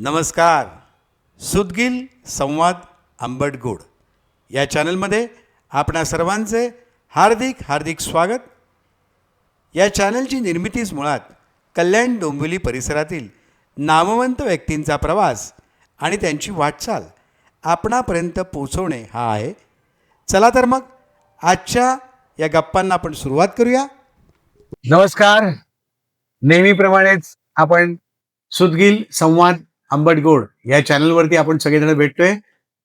नमस्कार. सुदगील संवाद आंबटगोड या चॅनलमध्ये आपणा सर्वांचे हार्दिक हार्दिक स्वागत. या चॅनलची निर्मितीच मुळात कल्याण डोंबिवली परिसरातील नामवंत व्यक्तींचा प्रवास आणि त्यांची वाटचाल आपणापर्यंत पोचवणे हा आहे. चला तर मग आजच्या या गप्पांना आपण सुरुवात करूया. नमस्कार. नेहमीप्रमाणेच आपण सुदगील संवाद आंबटगोड या चॅनलवरती आपण सगळेजण भेटतोय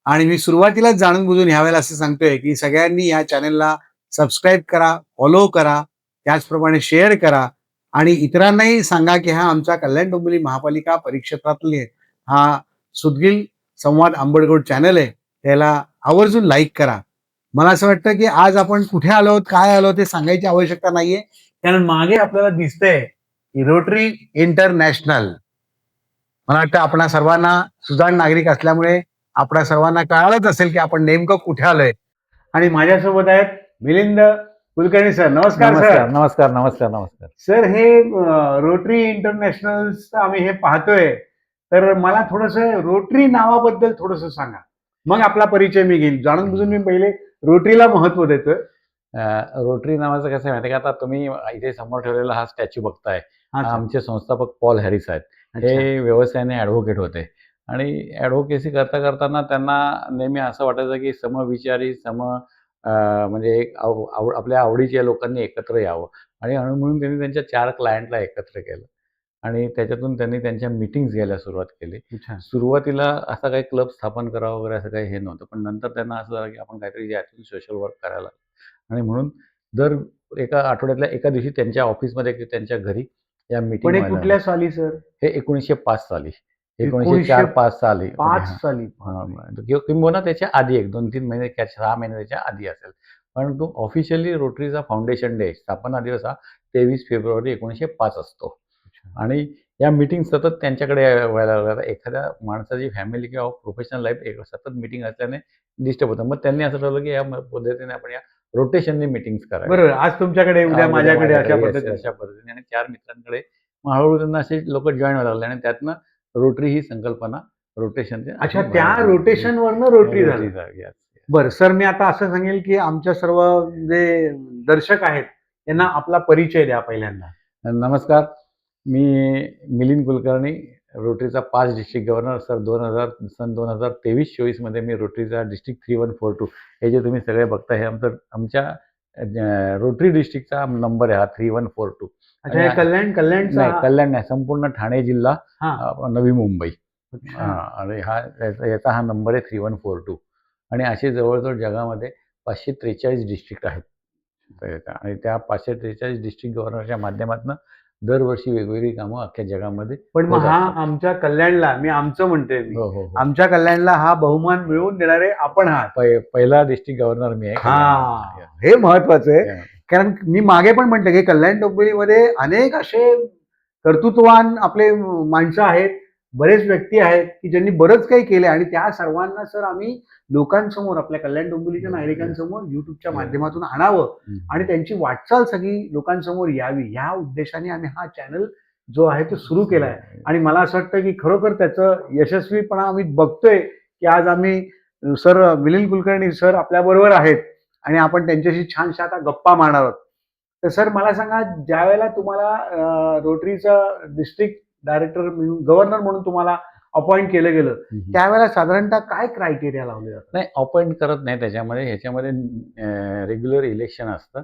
आणि मी सुरुवातीलाच जाणून बुजून ह्यावेळेला असं सांगतोय की सगळ्यांनी या चॅनलला सबस्क्राईब करा, फॉलो करा, त्याचप्रमाणे शेअर करा आणि इतरांनाही सांगा की हा आमचा कल्याण डोंबिवली महापालिका परिक्षेत्रातले हा सुदगील संवाद आंबटगोड चॅनल आहे, त्याला आवर्जून लाईक करा. मला असं वाटतं की आज आपण कुठे आलो आहोत, काय आलो ते सांगायची आवश्यकता नाहीये, कारण मागे आपल्याला दिसतंय की रोटरी इंटरनॅशनल. मला वाटतं आपणा सर्वांना सुजाण नागरिक असल्यामुळे आपणा सर्वांना कळालंच असेल की आपण नेमकं कुठे आलोय. आणि माझ्यासोबत आहेत मिलिंद कुलकर्णी सर. नमस्कार सर. नमस्कार नमस्कार नमस्कार नमस्कार. सर, हे रोटरी इंटरनॅशनल आम्ही हे पाहतोय, तर मला थोडस रोटरी नावाबद्दल थोडस सांगा, मग आपला परिचय मी घेईल. जाणून बुजून मी पहिले रोटरीला महत्व देतोय. रोटरी नावाचं कसं आहे माहिती आहे का, आता तुम्ही इथे समोर ठेवलेला हा स्टॅच्यू बघताय, हा सर. आमचे संस्थापक पॉल हॅरिस आहेत. अच्छा. हे व्यवसायाने ॲडव्होकेट होते आणि ॲडव्होकेसी करता करताना त्यांना नेहमी असं वाटायचं की समविचारी म्हणजे एक आपल्या आवडीच्या लोकांनी एकत्र यावं आणि म्हणून त्यांनी त्यांच्या 4 क्लायंटला एकत्र केलं आणि त्याच्यातून त्यांनी त्यांच्या मीटिंग्स घ्यायला सुरुवात केली. अच्छा. सुरुवातीला असा काही क्लब स्थापन करावा वगैरे असं काही हे नव्हतं, पण नंतर त्यांना असं झालं की आपण काहीतरी यातून सोशल वर्क करायला आणि म्हणून दर एका आठवड्यातल्या एका दिवशी त्यांच्या ऑफिसमध्ये किंवा त्यांच्या घरी या पण मीटिंग हे कुठल्या साली सर? हे 1905 साली, 1905 1904-5 साली 5 साली. किंबहुना त्याच्या आधी 1-2-3 महिने किंवा 6 महिने त्याच्या आधी असेल. परंतु ऑफिशियली रोटरीचा फाउंडेशन डे, स्थापना दिवस हा 23 फेब्रुवारी 1905 असतो. आणि या मीटिंग सतत त्यांच्याकडे व्हायला लागल्या. एखाद्या माणसाची फॅमिली किंवा प्रोफेशनल लाईफ सतत मीटिंग असल्याने डिस्टर्ब होतं. मग त्यांनी असं ठरवलं की या पद्धतीने आपण या रोटेशनने मीटिंग्स कराव्या. बरोबर. आज तुमच्याकडे, उद्या माझ्याकडे, अशा पद्धतीने. अशा पद्धतीने आणि 4 मित्रांकडे मग हळूहळू त्यांना असे लोक जॉईन व्हायला लागले आणि त्यातनं रोटरी ही संकल्पना रोटेशन. अच्छा, त्या रोटेशन वरनं रोटरी झाली. Yes. बरं सर, मी आता असं सांगेल की आमच्या सर्व जे दर्शक आहेत त्यांना आपला परिचय द्या पहिल्यांदा. नमस्कार, मी मिलिंद कुलकर्णी, रोटरीचा 5 डिस्ट्रिक्ट गव्हर्नर. सन 2023-24 मध्ये मी रोटरीचा डिस्ट्रिक्ट 3142 हे जे तुम्ही सगळे बघता हे आमच्या रोटरी डिस्ट्रिक्टचा नंबर आहे हा 3142. अच्छा, हे कल्याणचा? नाही, कल्याण नाही, संपूर्ण ठाणे जिल्हा, नवी मुंबई. अच्छा. आणि याचा हा नंबर आहे 3142 आणि असे जवळजवळ जगामध्ये 543 डिस्ट्रिक्ट आहेत. आणि त्या 543 डिस्ट्रिक्ट गव्हर्नरच्या माध्यमातून दरवर्षी वेगवेगळी कामं अख्ख्या जगामध्ये. पण मग हा आमच्या कल्याणला, मी आमचं म्हणते, आमच्या कल्याणला हा बहुमान मिळवून देणारे आपण आहात. पहिला डिस्ट्रिक्ट गव्हर्नर मी आहे. हा, हे महत्वाचं आहे. कारण मी मागे पण म्हटलं की कल्याण डोंबिवलीमध्ये अनेक असे कर्तृत्ववान आपले माणसं आहेत, बरेच व्यक्ती आहेत की ज्यांनी बरंच काही केले आणि त्या सर्वांना सर आम्ही लोकांसमोर, आपल्या कल्याण डोंबिवलीच्या नागरिकांसमोर युट्यूबच्या माध्यमातून आणावं आणि त्यांची वाटचाल सगळी लोकांसमोर यावी, या उद्देशाने आम्ही हा चॅनल जो आहे तो सुरू केलाय. आणि मला असं वाटतं की खरोखर त्याचं यशस्वीपणा आम्ही बघतोय की आज आम्ही सर मिलिंद कुलकर्णी सर आपल्या बरोबर आहेत आणि आपण त्यांच्याशी छानशा आता गप्पा मारणार आहोत. तर सर मला सांगा, ज्या वेळेला तुम्हाला रोटरीचा डिस्ट्रिक्ट डायरेक्टर म्हणून, गव्हर्नर म्हणून तुम्हाला अपॉइंट केलं गेलं, त्यावेळेला साधारणतः काय क्रायटेरिया लावले जातात? नाही, अपॉइंट करत नाही ह्याच्यामध्ये रेग्युलर इलेक्शन असतं.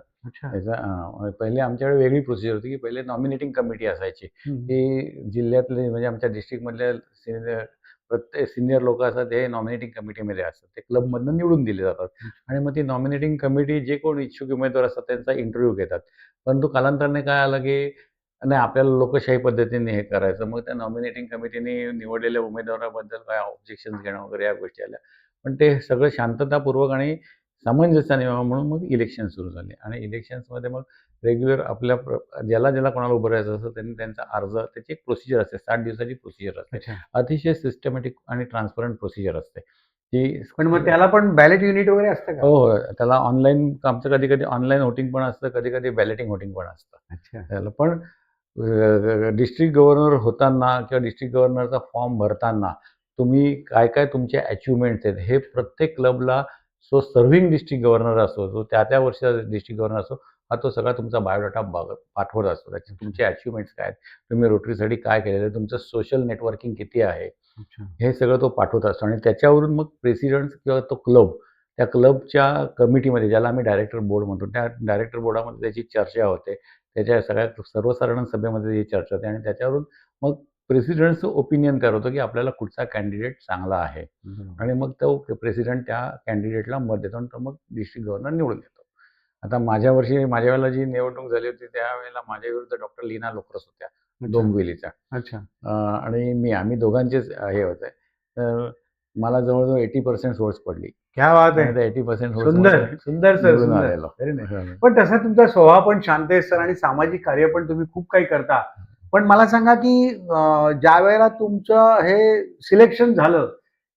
पहिले आमच्याकडे वेगळी प्रोसिजर होती की पहिले नॉमिनेटिंग कमिटी असायची. ती जिल्ह्यातले म्हणजे आमच्या डिस्ट्रिक्टमधल्या प्रत्येक सिनियर लोक असतात ते नॉमिनेटिंग कमिटीमध्ये असतात. ते क्लबमधनं निवडून दिले जातात आणि मग ती नॉमिनेटिंग कमिटी जे कोण इच्छुक उमेदवार असतात त्यांचा इंटरव्ह्यू घेतात. परंतु कालांतराने काय आलं की नाही, आपल्याला लोकशाही पद्धतीने हे करायचं. मग त्या नॉमिनेटिंग कमिटीने निवडलेल्या उमेदवाराबद्दल काय ऑब्जेक्शन्स घेणं वगैरे या गोष्टी आल्या. पण ते सगळं शांततापूर्वक आणि सामंजस्याने व्हावं म्हणून मग इलेक्शन सुरू झाले आणि इलेक्शन्समध्ये मग रेग्युलर आपल्या ज्याला कोणाला उभं राहायचं असतं त्यांनी त्यांचा अर्ज, त्याची एक प्रोसिजर असते, 60 दिवसाची प्रोसिजर असते. अतिशय सिस्टमॅटिक आणि ट्रान्सपरंट प्रोसिजर असते ती. पण मग त्याला पण बॅलेट युनिट वगैरे असतं का? हो, त्याला ऑनलाईन, आमचं कधी कधी ऑनलाईन व्होटिंग पण असतं, कधी कधी बॅलेटिंग व्होटिंग पण असतं. अच्छा. त्याला पण डिस्ट्रिक्ट गव्हर्नर होताना किंवा डिस्ट्रिक्ट गव्हर्नरचा फॉर्म भरताना तुम्ही काय काय तुमचे अचिव्हमेंट्स आहेत हे प्रत्येक क्लबला जो सर्व्हिंग डिस्ट्रिक्ट गव्हर्नर असो, जो त्या वर्षाचा डिस्ट्रिक्ट गव्हर्नर असो, हा तो सगळा तुमचा बायोडाटा पाठवत असतो. त्याचे तुमचे अचिव्हमेंट्स काय आहेत, तुम्ही रोटरीसाठी काय केलेलं आहे, तुमचं सोशल नेटवर्किंग किती आहे, अच्छा. हे सगळं तो पाठवत असतो आणि त्याच्यावरून मग प्रेसिडेंट किंवा तो क्लब, त्या क्लबच्या कमिटीमध्ये ज्याला आम्ही डायरेक्टर बोर्ड म्हणतो, त्या डायरेक्टर बोर्डामध्ये त्याची चर्चा होते. त्याच्या सगळ्या सर्वसाधारण सभेमध्ये ही चर्चा होते आणि त्याच्यावरून मग प्रेसिडेंटचं ओपिनियन तयार होतं, की आपल्याला कुठचा कॅन्डिडेट चांगला आहे आणि मग तो प्रेसिडेंट त्या कॅन्डिडेटला मत देतो आणि तो मग डिस्ट्रिक्ट गव्हर्नर निवडून येतो. आता माझ्या वेळेला जी निवडणूक झाली होती त्यावेळेला माझ्या विरुद्ध डॉक्टर लीना लोकरस होत्या डोंबिवलीच्या. अच्छा. आणि आम्ही दोघांचेच हे होते. तर मला जवळ-जवळ 80% वोट्स पडली. क्या बात आणि आहे. त्या 80% सुंदर, सुंदर सर, निवडून सुंदर. आलेलो. Very nice. हं. पण तसा तुमचा स्वभाव पण शांत आहे सर आणि सामाजिक कार्य पण तुम्ही खूप काही करता. पण मला सांगा की ज्यावेळेला तुमचं हे सिलेक्शन झालं,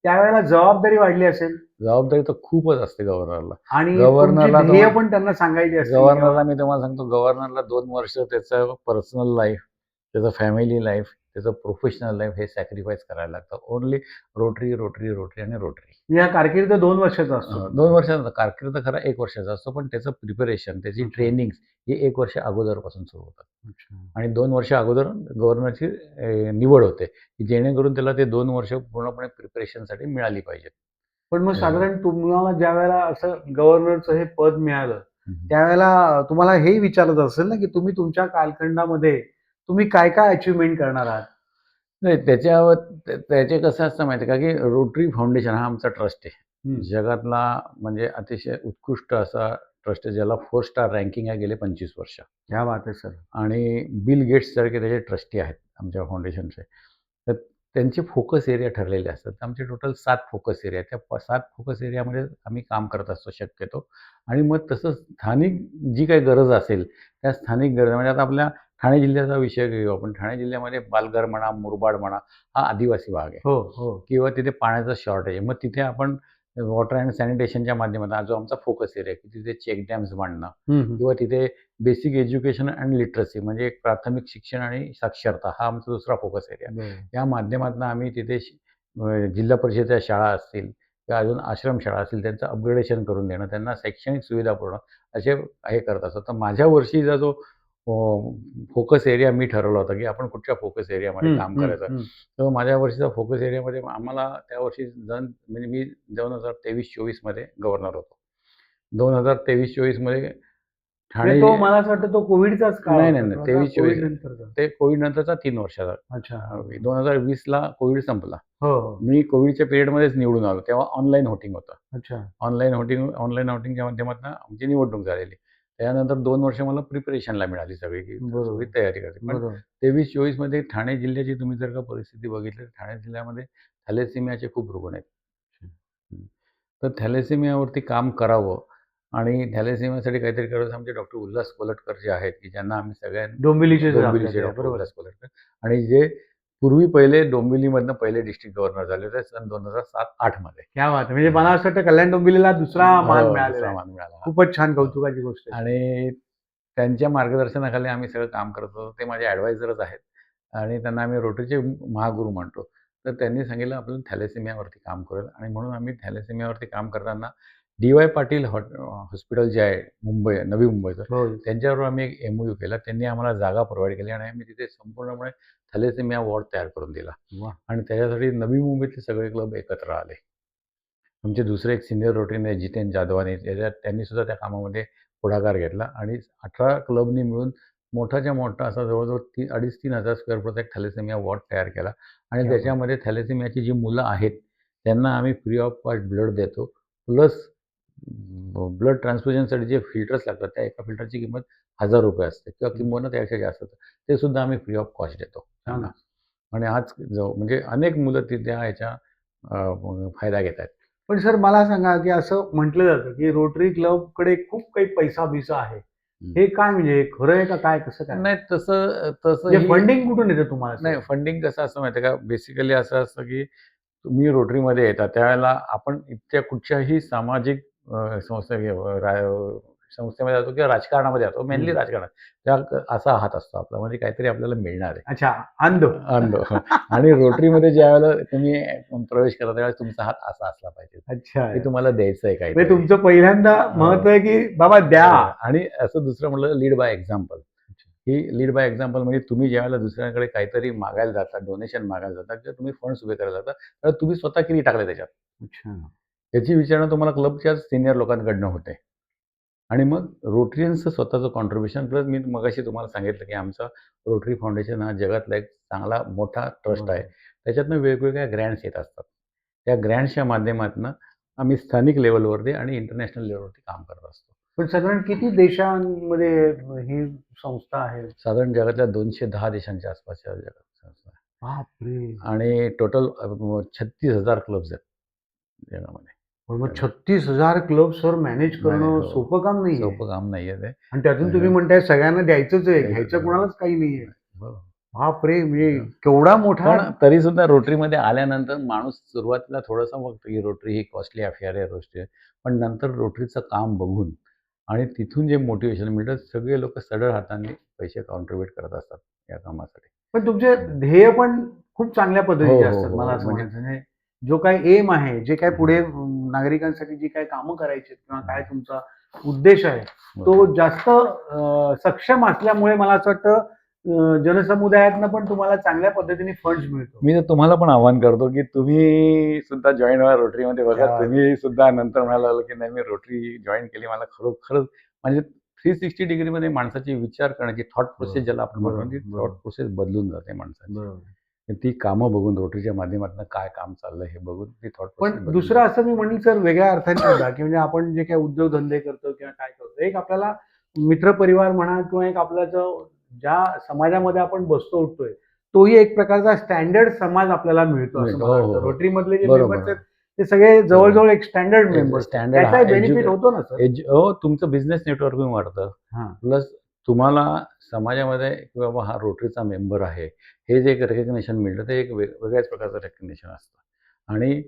त्यावेळेला जबाबदारी वाढली असेल जबाबदारी तर खूपच असते गव्हर्नरला. आणि तुमची गव्हर्नरला ध्येय तुम्हा पण त्यांना सांगायची असतील गव्हर्नरला मी तुम्हाला सांगतो, गव्हर्नरला 2 वर्ष त्याचं पर्सनल लाईफ, त्याचं फॅमिली लाईफ, त्याचं प्रोफेशनल लाईफ हे सॅक्रिफाईस करायला लागतं. ओन्ली रोटरी, रोटरी, रोटरी आणि रोटरी. या कारकीर्द 2 वर्षाचा असतो. 2 वर्षाचा कारकीर्द खरा 1 वर्षाचा असतो, पण त्याचं प्रिपरेशन, त्याची ट्रेनिंग ही 1 वर्ष अगोदरपासून सुरू होतात. अच्छा. आणि 2 वर्ष अगोदर गव्हर्नरची निवड होते, की जेणेकरून त्याला ते 2 वर्ष पूर्णपणे प्रिपरेशनसाठी मिळाली पाहिजेत. पण मग साधारण तुम्हाला ज्यावेळेला असं गव्हर्नरचं हे पद मिळालं, हं. त्यावेळेला तुम्हाला हेही विचारत असेल ना, की तुम्ही तुमच्या कालखंडामध्ये तुम्ही काय अचीव्हमेंट करणार आहात? नाही त्याचे कसं असतं माहिती आहे का, की रोटरी फाउंडेशन हा आमचा ट्रस्ट आहे. जगातला म्हणजे अतिशय उत्कृष्ट असा ट्रस्ट आहे, ज्याला 4 स्टार रँकिंग आहे गेले 25 वर्ष. क्या बात आहे सर. आणि बिल गेट्स सारखे त्याचे ट्रस्टी आहेत आमच्या फाउंडेशनचे. तर त्यांचे फोकस एरिया ठरलेले असतात. तर आमचे टोटल 7 फोकस एरिया आहेत. त्या 7 फोकस एरियामध्ये आम्ही काम करत असतो शक्यतो. आणि मग तसं स्थानिक जी काही गरज असेल, त्या स्थानिक गरज म्हणजे आता आपल्या ठाणे जिल्ह्याचा विषय घेऊ आपण. ठाणे जिल्ह्यामध्ये पालघर म्हणा, मुरबाड म्हणा, हा आदिवासी भाग आहे. हो, हो. किंवा तिथे पाण्याचं शॉर्टेज आहे. मग तिथे आपण वॉटर अँड सॅनिटेशनच्या माध्यमातून हा जो आमचा फोकस एरिया आहे, की तिथे चेक डॅम्स बांधणं किंवा तिथे बेसिक एज्युकेशन अँड लिटरसी म्हणजे एक प्राथमिक शिक्षण आणि साक्षरता हा आमचा दुसरा फोकस एरिया. बरं. या माध्यमातून आम्ही तिथे जिल्हा परिषदेच्या शाळा असतील किंवा अजून आश्रमशाळा असतील त्यांचं अपग्रेडेशन करून देणं, त्यांना शैक्षणिक सुविधा पुरवणं असे हे करत असतो. तर माझ्या वर्षीचा जो फोकस एरिया मी ठरवला होता, की आपण कुठच्या फोकस एरियामध्ये काम करायचं. तर माझ्या वर्षीचा फोकस एरियामध्ये आम्हाला त्या वर्षी म्हणजे मी 2023-24 मध्ये गव्हर्नर होतो. 2023-24 मध्ये ठाणे म्हणजे तो मला असं वाटतं तो कोविडचाच काळ नाही, होता. नाही, नाही. तो 23-24 नंतरचा. ते कोविड नंतरचा 3 वर्षाचा. अच्छा. 2020ला कोविड संपला. हो, हो. मी कोविडच्या पिरियडमध्येच निवडून आलो. तेव्हा ऑनलाईन व्होटिंग होतं. अच्छा. ऑनलाईन व्होटिंगच्या माध्यमातून आमची निवडणूक झालेली. त्यानंतर 2 वर्ष मला प्रिपरेशनला मिळाली सगळी, की बरोबर. सगळी तयारी करायची. पण बरोबर. 23-24 मध्ये ठाणे जिल्ह्याची तुम्ही जर का परिस्थिती बघितली तर ठाणे जिल्ह्यामध्ये थॅलेसेमियाचे खूप रुग्ण आहेत. हं. तर थॅलेसेमियावरती काम करावं आणि थॅलेसेमियासाठी काहीतरी करावं आमचे डॉक्टर उल्हास कोलटकर जे आहेत, की ज्यांना आम्ही डोंबिवलीचे डोंबिवलीचे डॉक्टर उल्हास कोलटकर आणि जे पूर्वी पहिले डोंबिवलीमधनं पहिले डिस्ट्रिक्ट गव्हर्नर झाले होते सन 2007-08 मध्ये. क्या बात आहे. म्हणजे मला असं वाटतं कल्याण डोंबिवलीला दुसरा मान हो, मिळालेला दुसरा आहे. मान मिळाला. खूपच छान कौतुकाची गोष्ट आहे. आणि त्यांच्या मार्गदर्शनाखाली आम्ही सगळं काम करत होतो. ते माझे ॲडवायझरच आहेत आणि त्यांना आम्ही रोटरीचे महागुरू म्हणतो. तर त्यांनी सांगितलं आपण थॅलेसेमियावरती काम करूयात आणि म्हणून आम्ही थॅलेसेमियावरती काम करताना डी.वाय. पाटील हॉस्पिटल जे आहे नवी मुंबईचं, हो. त्यांच्याबरोबर आम्ही एक एम-ओ-यू केला. त्यांनी आम्हाला जागा प्रोव्हाईड केली आणि आम्ही तिथे संपूर्णपणे थॅलेसेमिया वॉर्ड तयार करून दिला. वाह! आणि त्याच्यासाठी नवी मुंबईतले सगळे क्लब एकत्र आले. आमचे दुसरे एक सीनियर रोटरीयन आहे जितेन जाधवानी त्यांनी सुद्धा त्या कामामध्ये पुढाकार घेतला आणि 18 क्लबनी मिळून मोठाच्या मोठा असा जवळ-जवळ 2,500-3,000 स्क्वेअर फूटचा एक थॅलेसेमिया वॉर्ड तयार केला आणि क्या त्याच्यामध्ये थॅलेसेमियाची जी मुलं आहेत, त्यांना आम्ही फ्री ऑफ कॉस्ट ब्लड देतो. प्लस ब्लड ट्रान्सफ्युजनसाठी जे फिल्टर्स लागतात, त्या एका फिल्टरची किंमत ₹1000 असते किंवा किंबहुना त्यापेक्षा जास्त असतं. ते सुद्धा आम्ही फ्री ऑफ कॉस्ट देतो त्यांना. आणि आज म्हणजे अनेक मुलं त्या ह्याच्या फायदा घेत आहेत. पण सर मला सांगा, की असं म्हटलं जातं, की रोटरी क्लबकडे खूप काही पैसा-बिसा आहे. हे काय म्हणजे खरं आहे का काय? कसं काय? नाही तसं म्हणजे फंडिंग कुठून येतं तुम्हाला? नाही फंडिंग कसं असतं माहिती आहे का? बेसिकली असं असतं, की तुम्ही रोटरीमध्ये येता त्यावेळेला आपण इथल्या कुठच्याही सामाजिक संस्था संस्थेमध्ये जातो किंवा राजकारणामध्ये जातो, मेनली हम्म. राजकारणात. असा हात असतो आपला, म्हणजे काहीतरी आपल्याला मिळणार आहे. अच्छा, अंध. अंध. आणि रोटरीमध्ये ज्यावेळेला तुम्ही प्रवेश करता त्यावेळेस तुमचा हात असा असला पाहिजे, अच्छा, की तुम्हाला द्यायचं आहे म्हणजे काहीतरी. तुमचं पहिल्यांदा महत्व आहे की बाबा द्या. आणि असं दुसरं म्हटलं lead by example. He lead by example म्हणजे तुम्ही ज्यावेळेला दुसऱ्याकडे काहीतरी मागायला जाता, डोनेशन मागायला जाता किंवा तुम्ही फंड्स उभे करायला जाता, तर तुम्ही स्वतः किती टाकले त्याच्यात, अच्छा. याची विचारणा तुम्हाला क्लबच्याच सिनियर लोकांकडनं होते. आणि मग रोटरियन्सचं स्वतःचं कॉन्ट्रिब्युशन प्लस मी मगाशी तुम्हाला सांगितलं, की आमचा रोटरी फाउंडेशन हा जगातला एक चांगला मोठा ट्रस्ट आहे. त्याच्यातनं वेगवेगळ्या ग्रँट्स येत असतात. त्या ग्रँट्सच्या माध्यमातून आम्ही स्थानिक लेव्हलवरती आणि इंटरनॅशनल लेव्हलवरती काम करत असतो. पण साधारण किती देशांमध्ये ही संस्था आहे? साधारण जगातल्या 210 देशांच्या आसपासच्या जगात संस्था आहे. बापरे. आणि टोटल 36,000 क्लब्स आहेत जगामध्ये. पण मग 36,000 क्लब सर मॅनेज करणं हो. सोपं काम नाहीये. सोपं काम नाहीये ते. आणि त्यातून तुम्ही म्हणताय सगळ्यांना द्यायचंच आहे, द्यायचं. घ्यायचं कुणालाच काही नाहीये. हो. बापरे, म्हणजे केवढा मोठा. पण तरी सुद्धा रोटरीमध्ये आल्यानंतर माणूस सुरुवातीला थोडंसं बघतो, की रोटरी ही कॉस्टली अफेअर आहे, गोष्टी आहे. पण नंतर रोटरीचं काम बघून आणि तिथून जे मोटिव्हेशन मिळतं, सगळे लोक सढळ हाताने पैसे कॉन्ट्रिब्यूट करत असतात या कामासाठी. पण तुमचे ध्येय पण खूप चांगल्या हो, पद्धतीचे हो, असतात. हो. मला असं म्हणजे म्हणायचं आहे. जो काही एम आहे, जे काही पुढे नागरिकांसाठी जी काही कामं करायची आहेत किंवा काय तुमचा उद्देश आहे, तो जास्त सक्षम असल्यामुळे मला असं वाटतं जनसमुदायातनं पण तुम्हाला चांगल्या पद्धतीने फंड्स मिळतो. मी तर तुम्हाला पण आवाहन करतो, की तुम्ही सुद्धा जॉईन व्हा रोटरीमध्ये. बघा, क्या तुम्ही सुद्धा नंतर म्हणाला की नाही मी रोटरी जॉईन केली, मला खरोखरच म्हणजे 360 डिग्रीमध्ये माणसाची विचार करण्याची थॉट प्रोसेस ज्याला आपण म्हणतो, ती बरोबर. थॉट प्रोसेस बदलून जाते माणसाची. बरोबर. ती कामं बघून रोटरीच्या माध्यमातून काय काम चाललंय हे बघून ती थॉट प्रोसेस पण दुसरं असं मी म्हणेल सर, वेगळ्या अर्थाने सुद्धा, की म्हणजे आपण जे काही उद्योगधंदे करतो किंवा काय करतो, एक आपल्याला मित्रपरिवार म्हणा किंवा एक आपला जो ज्या समाजामध्ये आपण बसतो उठतोय, तोही एक प्रकारचा स्टँडर्ड समाज आपल्याला मिळतो असं मिळतो. मला हो, वाटतं. हो, हो. रोटरी मधले जे बरोबर. मेंबर्स आहेत ते सगळे जवळजवळ एक स्टँडर्ड मेंबर्स. स्टँडर्ड त्याचा बेनिफिट होतो ना सर. हो, तुमचं बिझनेस नेटवर्किंग वाढतं. हां. प्लस तुम्हाला समाजामध्ये की बाबा हा रोटरीचा मेंबर आहे, हे जे एक रिकग्निशन मिळतं ते एक वेगळ्याच प्रकारचं रिकग्निशन असतं. आणि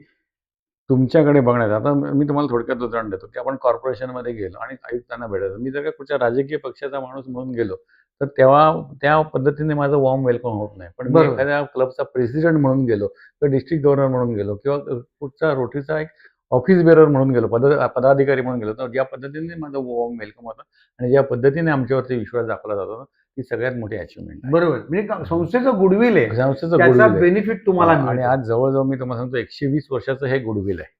तुमच्याकडे बघण्यात आता मी तुम्हाला थोडक्यात उदाहरण देतो, की आपण कॉर्पोरेशनमध्ये गेलो आणि आयुक्तांना भेटायचं. मी जर का कुठच्या राजकीय पक्षाचा माणूस म्हणून गेलो, तर तेव्हा त्या पद्धतीने माझं वॉर्म वेलकम होत नाही. पण मी बरोबर. एखाद्या क्लबचा प्रेसिडेंट म्हणून गेलो किंवा डिस्ट्रिक्ट गव्हर्नर म्हणून गेलो किंवा कुठचा रोटरीचा एक ऑफिस बेअरर म्हणून गेलो, पदाधिकारी म्हणून गेलो, तर ज्या पद्धतीने माझं वॉर्म वेलकम होतं आणि ज्या पद्धतीने आमच्यावरती विश्वास दाखवला जातो ना, ती सगळ्यात मोठी अचिव्हमेंट आहे. बरोबर. म्हणजे संस्थेचं गुडविल आहे. संस्थेचं त्याचा goodwill आहे. बेनिफिट तुम्हाला आणि मिळतो. आज जवळ-जवळ मी तुम्हाला सांगतो 120 वर्षाचं हे गुडविल आहे.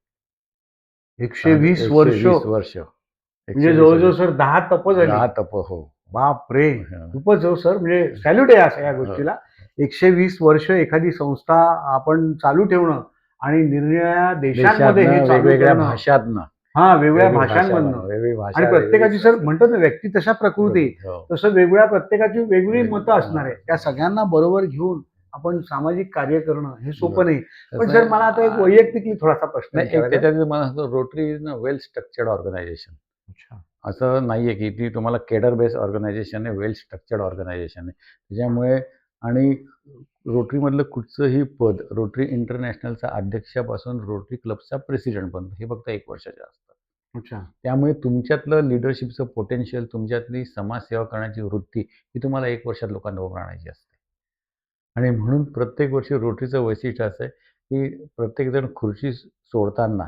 120 वर्ष 120 वर्ष. म्हणजे जवळजवळ सर 10 तप झाली. 10 तप. हो. बापरे, हां. खूपच हो सर, म्हणजे सॅल्यूट आहे या सगळ्या गोष्टीला. 120 वर्ष एखादी संस्था आपण चालू ठेवणं आणि निरनिराळ्या देशांमध्ये हे देशातनं, चालू वेगवेगळ्या करणं. भाषातनं. हां, वेगवेगळ्या वेगळी भाषा भाषांमधनं. वेगळी भाषा, आणि प्रत्येकाची वेगळी सर म्हणतो ना, व्यक्ती तशा प्रकृती, हो. तसं वेगवेगळ्या प्रत्येकाची वेगवेगळी वेगळी मतं असणार आहे. त्या सगळ्यांना बरोबर घेऊन आपण सामाजिक कार्य करणं हे सोपं बरं. नाही. पण कसं सर आहे, मला आता एक वैयक्तिक थोडासा प्रश्न नाही, एक विचारायचा आहे. त्याच्यात मला असं Rotary is a well structured organization. अच्छा. असं नाहीये की ती तुम्हाला केडर बेस्ड ऑर्गनायझेशन आहे, वेल स्ट्रक्चर्ड ऑर्गनायझेशन आहे. त्याच्यामुळे आणि रोटरीमधलं कुठचंही पद रोटरी इंटरनॅशनलचा अध्यक्षापासून रोटरी क्लबचा प्रेसिडेंटपर्यंत हे फक्त 1 वर्षाचे असतात. अच्छा. त्यामुळे तुमच्यातलं लीडरशिपचं पोटेन्शियल, तुमच्यातली समाजसेवा करण्याची वृत्ती ही तुम्हाला 1 वर्षात लोकांबरोबर आणायची असते. आणि म्हणून प्रत्येक वर्षी रोटरीचं वैशिष्ट्य असं आहे, की प्रत्येकजण खुर्ची सोडताना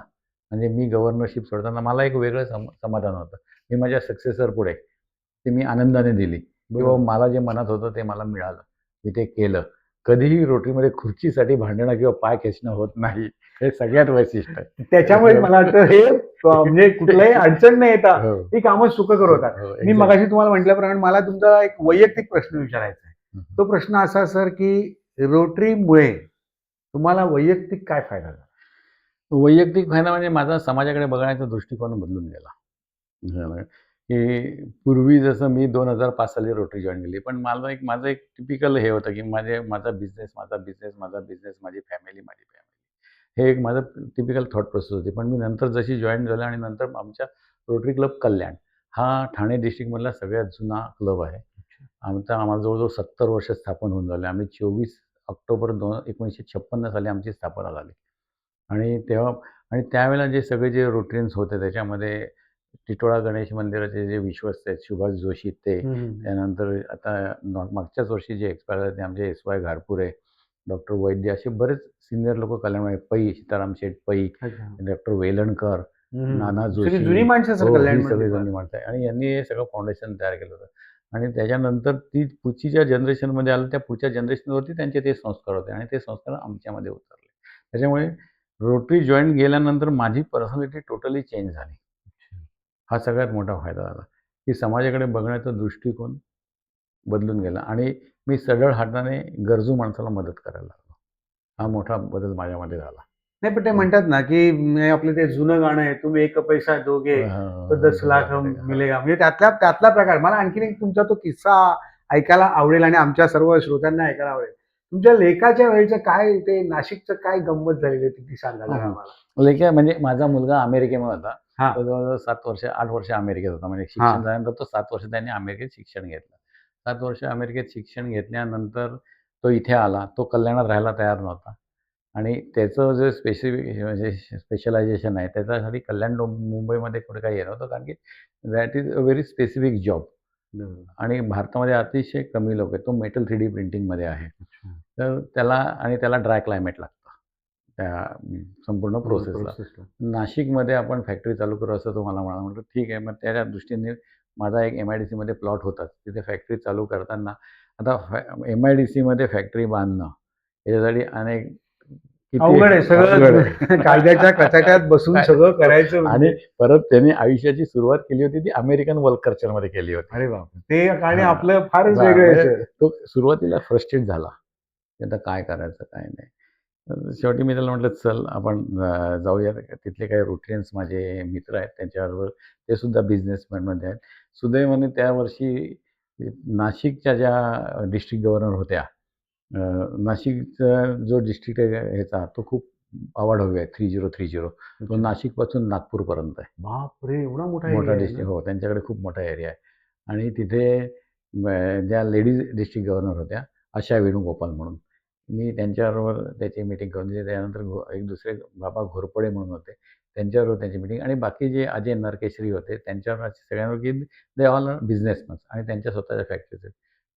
म्हणजे मी गव्हर्नरशिप सोडताना मला एक वेगळं समाधान होतं. मी माझ्या सक्सेसर पुढे ती मी आनंदाने दिली किंवा मला जे मनात होतं ते मला मिळालं. मी ते केलं. कधीही रोटरीमध्ये खुर्चीसाठी भांडणं किंवा पाय खेचणं होत नाही. हे सगळ्यात वैशिष्ट्य आहे. त्याच्यामुळे मला वाटतं हे म्हणजे कुठलाही अडचण न येता हो. ही कामं सुखकर होतात. हो, मी exactly. मगाशी तुम्हाला म्हटल्याप्रमाणे मला तुमचा एक वैयक्तिक प्रश्न विचारायचा आहे. तो प्रश्न असा सर, की रोटरीमुळे तुम्हाला वैयक्तिक काय फायदा झाला? वैयक्तिक फायदा म्हणजे माझा समाजाकडे बघण्याचा दृष्टिकोन बदलून गेला. झालं, की पूर्वी जसं मी 2005 साली रोटरी जॉइन केली. पण माझं एक टिपिकल हे होतं, की माझा बिझनेस, माझी फॅमिली, हे एक माझं टिपिकल थॉट प्रोसेस होती. पण मी नंतर जशी जॉइन झालं आणि नंतर आमच्या रोटरी क्लब कल्याण हा ठाणे डिस्ट्रिक्टमधला सगळ्यात जुना क्लब आहे. आम्हाला जवळ-जवळ 70 वर्ष स्थापन होऊन झाले. आम्ही 24 ऑक्टोबर 1956 साली आमची स्थापना झाली. आणि त्यावेळेला जे सगळे जे रोटरियन्स होते त्याच्यामध्ये टिटोळा गणेश मंदिराचे जे विश्वस्त आहेत सुभाष जोशी ते, त्यानंतर आता मागच्याच वर्षी जे एक्सपायर झाले ते आमचे SY घारपुरे, डॉक्टर वैद्य, असे बरेच सिनियर लोक कल्याण, पै सीताराम शेठ पै, डॉक्टर वेलणकर, नाना जोशी, जुनी माणसं सर हो, कल्याण ही सगळी जुनी माणसं आहे. आणि यांनी हे सगळं फाउंडेशन तयार केलं होतं. आणि त्याच्यानंतर ती पुढच्या जनरेशनमध्ये आलं, त्या पुढच्या जनरेशनवरती त्यांचे ते संस्कार होते आणि ते संस्कार आमच्यामध्ये उतरले. त्याच्यामुळे रोटरी जॉईन केल्यानंतर माझी पर्सनॅलिटी टोटली चेंज झाली. हा सगळ्यात मोठा फायदा झाला, की समाजाकडे बघण्याचा दृष्टिकोन बदलून गेला आणि मी सरळ हाताने गरजू माणसाला मदत करायला लागलो. हा मोठा बदल माझ्यामध्ये झाला. नाही, पण ते म्हणतात ना, की आपलं ते जुनं गाणं आहे, तुम एक पैसा दोगे तो 10 लाख मिलेगा, म्हणजे त्यातला प्रकार. मला आणखीन एक तुमचा तो किस्सा ऐकायला आवडेल आणि आमच्या सर्व श्रोत्यांना ऐकायला आवडेल. तुमच्या लेखाच्या वेळेचं काय, ते नाशिकचं काय गंमत झालेली आहे ती सांगा जरा आम्हाला. लेखा म्हणजे माझा मुलगा अमेरिकेमध्ये होता. हां. तो जवळजवळ 7 वर्ष 8 वर्ष अमेरिकेत होता. म्हणजे हां. शिक्षण झाल्यानंतर तो 7 वर्ष त्यांनी अमेरिकेत शिक्षण घेतलं. 7 वर्ष अमेरिकेत शिक्षण घेतल्यानंतर तो इथे आला. तो कल्याणात राहायला तयार नव्हता आणि त्याचं जे म्हणजे स्पेशलायझेशन आहे त्याच्यासाठी कल्याण मुंबईमध्ये कुठे काही येत नव्हतं, कारण की that is a very specific job आणि भारतामध्ये अतिशय कमी लोक आहेत. तो मेटल 3D प्रिंटिंगमध्ये आहे. तर त्याला ड्राय क्लायमेट लागतं त्या संपूर्ण प्रोसेसला. नाशिकमध्ये आपण फॅक्टरी चालू करू असं तो मला म्हणाला. म्हटलं ठीक आहे. मग त्याच्या दृष्टीने माझा एक MIDCमध्ये प्लॉट होताच. तिथे फॅक्टरी चालू करताना आता MIDCमध्ये फॅक्टरी बांधणं याच्यासाठी अवघड आहे सगळं. कायद्याच्या कचाट्यात बसून सगळं करायचं आणि परत त्यांनी आयुष्याची सुरुवात केली होती ती अमेरिकन वर्क कल्चरमध्ये केली होती. अरे बाप, ते आणि हां. आपलं फारच वेगळं आहे. तो सुरुवातीला फ्रस्ट्रेट झाला, की आता काय करायचं काय नाही. तर शेवटी मी त्याला म्हटलं चल आपण जाऊया. तिथले काही रोटरियन्स माझे मित्र आहेत त्यांच्याबरोबर, ते सुद्धा बिझनेसमॅनमध्ये आहेत. सुदैवाने त्या वर्षी नाशिकच्या ज्या डिस्ट्रिक्ट गव्हर्नर होत्या, नाशिकचा जो डिस्ट्रिक्ट आहे ह्याचा तो खूप आवाढव्य आहे, 3030. तो नाशिकपासून नागपूरपर्यंत आहे. बापरे, एवढा मोठा मोठा area आहे डिस्ट्रिक्ट, ना? हो, त्यांच्याकडे खूप मोठा एरिया आहे. आणि तिथे ज्या लेडीज डिस्ट्रिक्ट गव्हर्नर होत्या, आशा वेणुगोपाल म्हणून, मी त्यांच्याबरोबर त्याची मीटिंग करून दिली. त्यानंतर एक दुसरे बाबा घोरपडे म्हणून होते, त्यांच्याबरोबर त्यांची मीटिंग, आणि बाकी जे अजय नरकेश्वरी होते त्यांच्यावर सगळ्यांवर, की दे ऑल बिझनेसमॅन आणि त्यांच्या स्वतःच्या फॅक्टरीज आहेत.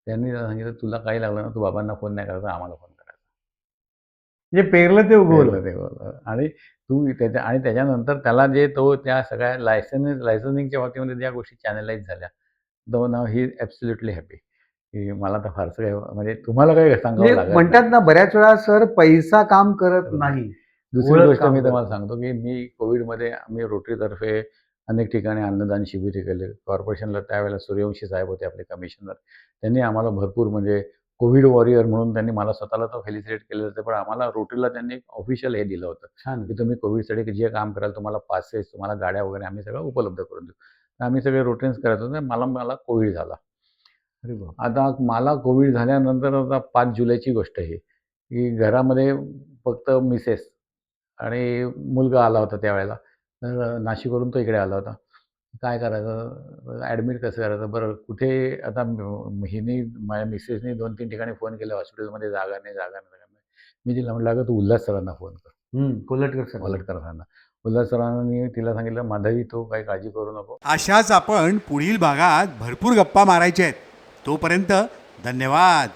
त्यांनी सांगितलं तुला काही लागलं ना, तू बाबांना फोन नाही करायचा, आम्हाला फोन करायचा. म्हणजे पेरलं ते उगवलं. ते बोललं. आणि तू त्याच्यानंतर त्याला जे तो त्या सगळ्या लायसन्सिंगच्या बाबतीमध्ये ज्या गोष्टी चॅनलाइज झाल्या, तो नाव ही ॲब्सोल्युटली हॅपी, की मला तर फारसं काही म्हणजे तुम्हाला काही सांगावं म्हणजे लागत म्हणतात नाही. ना, बऱ्याच वेळा सर पैसा काम करत नाही. दुसरी ओळख गोष्ट काम मी करते. तुम्हाला सांगतो, की मी कोविडमध्ये आम्ही रोटरीतर्फे अनेक ठिकाणी अन्नदान शिबिरे केले. कॉर्पोरेशनला त्यावेळेला सूर्यवंशी साहेब होते आपले कमिशनर. त्यांनी आम्हाला भरपूर म्हणजे कोविड वॉरियर म्हणून त्यांनी मला स्वतःला तर फेलिसिटेट केलं होतं, पण आम्हाला रोटरीला त्यांनी ऑफिशियल हे दिलं होतं, छान. की तुम्ही कोविडसाठी जे काम कराल तुम्हाला पासेस, तुम्हाला गाड्या वगैरे आम्ही सगळं उपलब्ध करून देऊ. तर आम्ही सगळे रोटरीन्स करायचो. तर मला कोविड झाला. अरे बाप. आता मला कोविड झाल्यानंतर आता 5 जुलैची गोष्ट आहे, की घरामध्ये फक्त मिसेस आणि मुलगा आला होता त्यावेळेला. तर नाशिकवरून तो इकडे आला होता. काय करायचं? ॲडमिट कसं करायचं? बरं कुठे आता माझ्या मिसेसनी 2-3 ठिकाणी फोन केला, हॉस्पिटलमध्ये जागा नाही, जागा नाही, जागा नाही. मी तिला म्हटलं, "अगं तू उल्हास सरांना फोन कर." कोल्हटकर सर. वलटकर सरांना. उल्हास सरांनी तिला सांगितलं, "माधवी तू काही काळजी करू नको." अशाच आपण पुढील भागात भरपूर गप्पा मारायच्या आहेत. तोपर्यंत धन्यवाद.